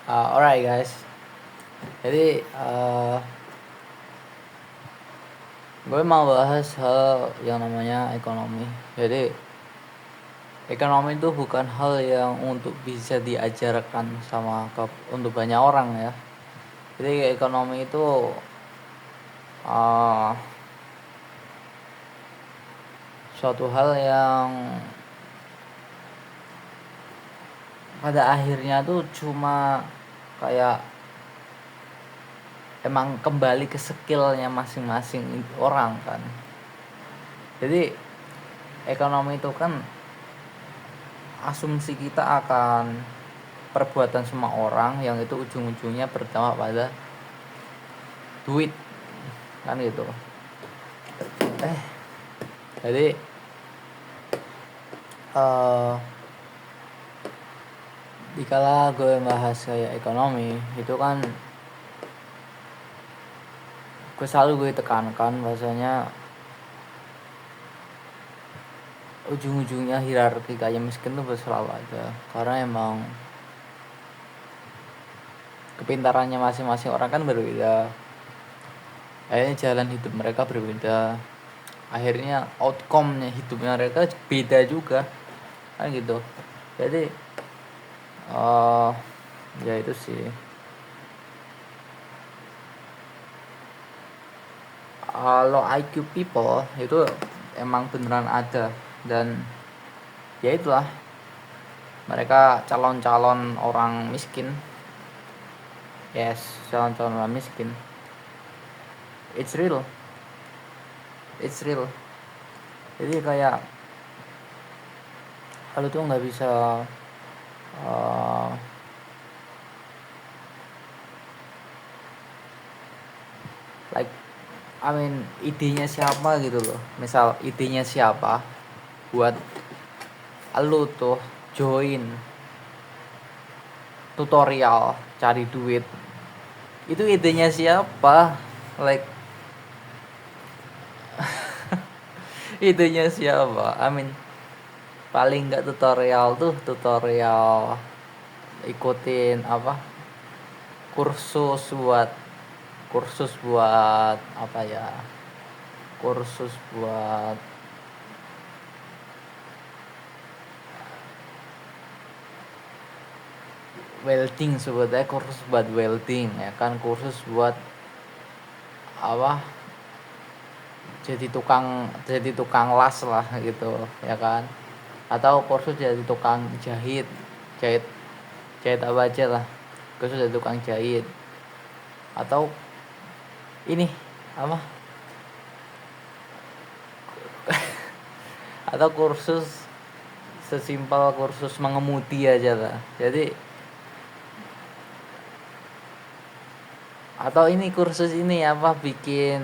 Alright guys, jadi gue mau bahas hal yang namanya ekonomi. Jadi ekonomi itu bukan hal yang untuk bisa diajarkan untuk banyak orang ya. Jadi ekonomi itu uh, suatu hal yang pada akhirnya tuh cuma kayak emang kembali ke skillnya masing-masing orang kan. Jadi ekonomi itu kan asumsi kita akan perbuatan semua orang yang itu ujung-ujungnya berdampak pada duit kan gitu. Jadi dikala gue bahas kayak ekonomi itu kan gue tekankan bahasanya ujung-ujungnya hierarki kaya miskin tuh selalu ada, karena emang kepintarannya masing-masing orang kan berbeda, akhirnya jalan hidup mereka berbeda, akhirnya outcome-nya hidupnya mereka beda juga kan gitu. Jadi ya itu sih. Low IQ people itu emang beneran ada, dan ya itulah mereka calon-calon orang miskin. Yes, calon-calon orang miskin. It's real. Jadi kayak kalau tuh nggak bisa like idenya siapa gitu loh. Misal idenya siapa buat lu tuh join tutorial cari duit, itu idenya siapa? Like idenya siapa? Paling nggak tutorial ikutin kursus buat welding, sebetulnya kursus buat welding ya kan, kursus buat jadi tukang las lah gitu ya kan, atau kursus jadi tukang jahit apa aja lah, kursus jadi tukang jahit, atau ini atau kursus sesimpel kursus mengemudi aja lah. Jadi atau ini kursus ini bikin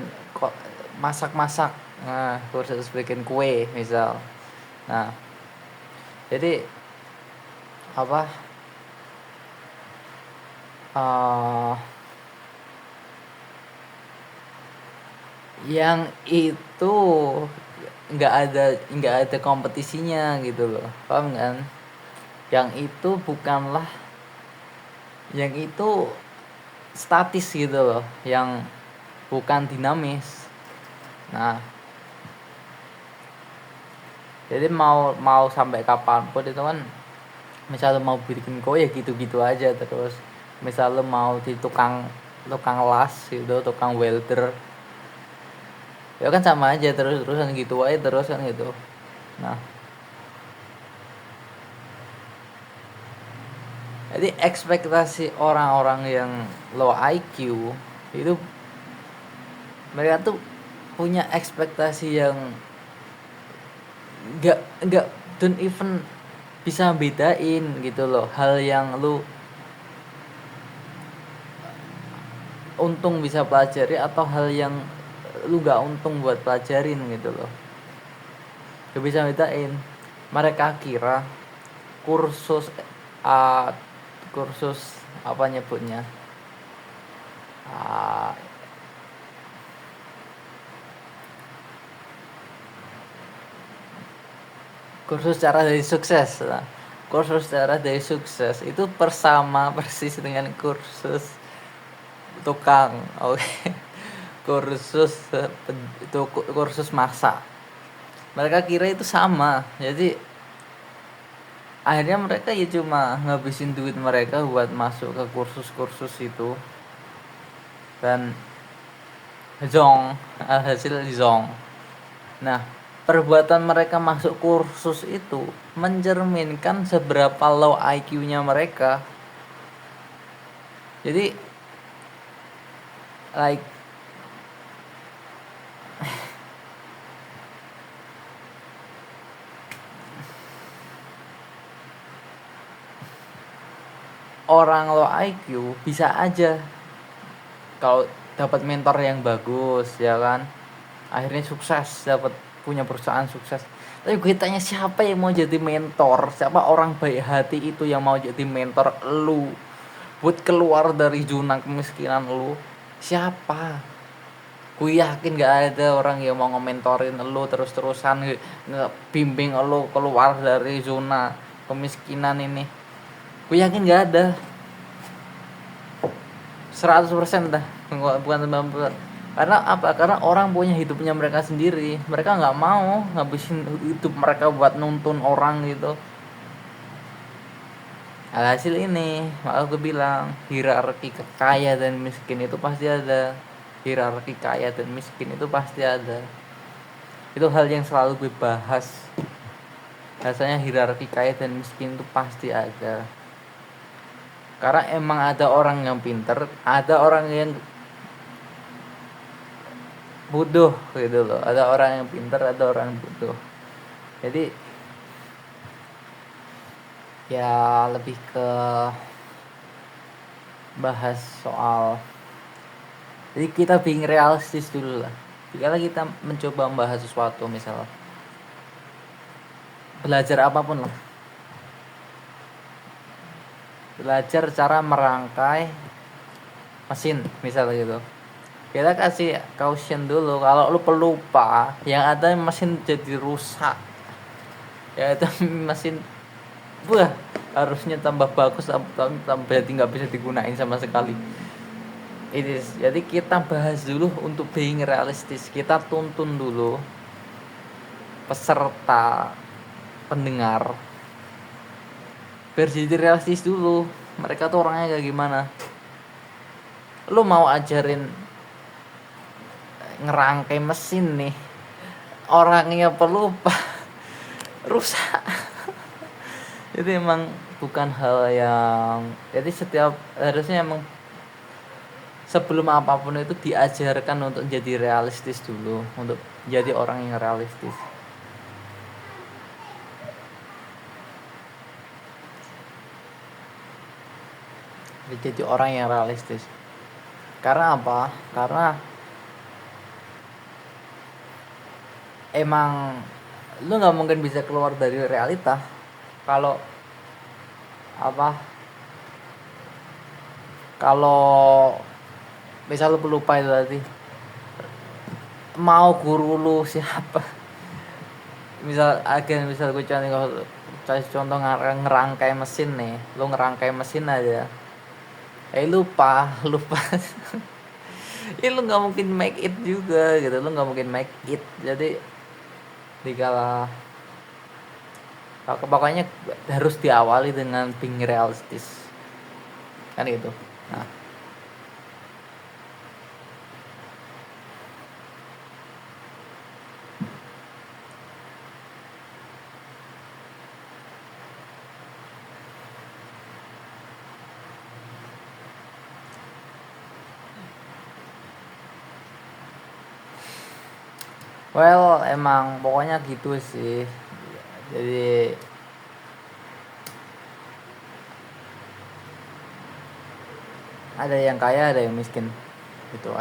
masak-masak, kursus bikin kue misal. Nah jadi yang itu nggak ada kompetisinya gitu loh, paham kan? Yang itu statis gitu loh, yang bukan dinamis. Nah jadi mau sampai kapanpun itu kan, misal mau bikin kue ya gitu-gitu aja terus. Misal mau di tukang las gitu, tukang welder, ya kan sama aja terusan gitu aja terus kan gitu. Nah jadi ekspektasi orang-orang yang low IQ itu, mereka tuh punya ekspektasi yang nggak don't even bisa bedain gitu loh, hal yang lu untung bisa pelajari atau hal yang lu nggak untung buat pelajarin gitu loh, gak bisa bedain. Mereka kira kursus nyebutnya kursus cara jadi sukses. Nah, kursus cara dari sukses itu persama persis dengan kursus tukang kursus itu kursus masak. Mereka kira itu sama, jadi akhirnya mereka ya cuma ngabisin duit mereka buat masuk ke kursus-kursus itu dan hasil zong. Nah, perbuatan mereka masuk kursus itu mencerminkan seberapa low IQ-nya mereka. Jadi like orang low IQ bisa aja kalau dapat mentor yang bagus ya kan, akhirnya sukses, dapat punya perusahaan sukses. Tapi gue tanya, siapa yang mau jadi mentor? Siapa orang baik hati itu yang mau jadi mentor lu buat keluar dari zona kemiskinan lu? Siapa? Gue yakin gak ada orang yang mau ngementorin lu terus-terusan ngebimbing lu keluar dari zona kemiskinan ini. Gue yakin gak ada. 100% dah, bukan 90%. Karena apa? Karena orang punya hidupnya mereka sendiri. Mereka nggak mau ngabisin hidup mereka buat nuntun orang gitu. Alhasil ini, maka gue bilang hierarki kaya dan miskin itu pasti ada. Hierarki kaya dan miskin itu pasti ada. Itu hal yang selalu gue bahas. Rasanya hierarki kaya dan miskin itu pasti ada. Karena emang ada orang yang pinter, ada orang yang bodoh gitu loh. Ada orang yang pinter, ada orang yang bodoh. Jadi ya lebih ke bahas soal, jadi kita being realistis dulu lah. Jika kita mencoba membahas sesuatu, misalnya belajar apapun lah, belajar cara merangkai mesin misalnya gitu, kita kasih caution dulu, kalau lu pelupa yang ada mesin jadi rusak, ya itu mesin harusnya tambah bagus tambah jadi nggak bisa digunain sama sekali. Jadi kita bahas dulu untuk being realistis, kita tuntun dulu peserta pendengar biar jadi realistis dulu, mereka tuh orangnya kayak gimana. Lu mau ajarin ngerangkai mesin nih, orangnya pelupa rusak. Jadi emang bukan hal yang, jadi harusnya emang sebelum apapun itu diajarkan untuk jadi realistis dulu, untuk jadi orang yang realistis. Jadi orang yang realistis. Karena apa? Karena emang lu nggak mungkin bisa keluar dari realita kalau misal lu pelupa itu tadi, mau guru lu siapa, misal gue kasih contoh ngerangkai mesin nih, lu ngerangkai mesin aja lupa ya lu nggak mungkin make it juga gitu, lu nggak mungkin make it. Jadi dikala pokoknya harus diawali dengan being realistis kan gitu. Nah, well emang pokoknya gitu sih. Jadi ada yang kaya, ada yang miskin gitu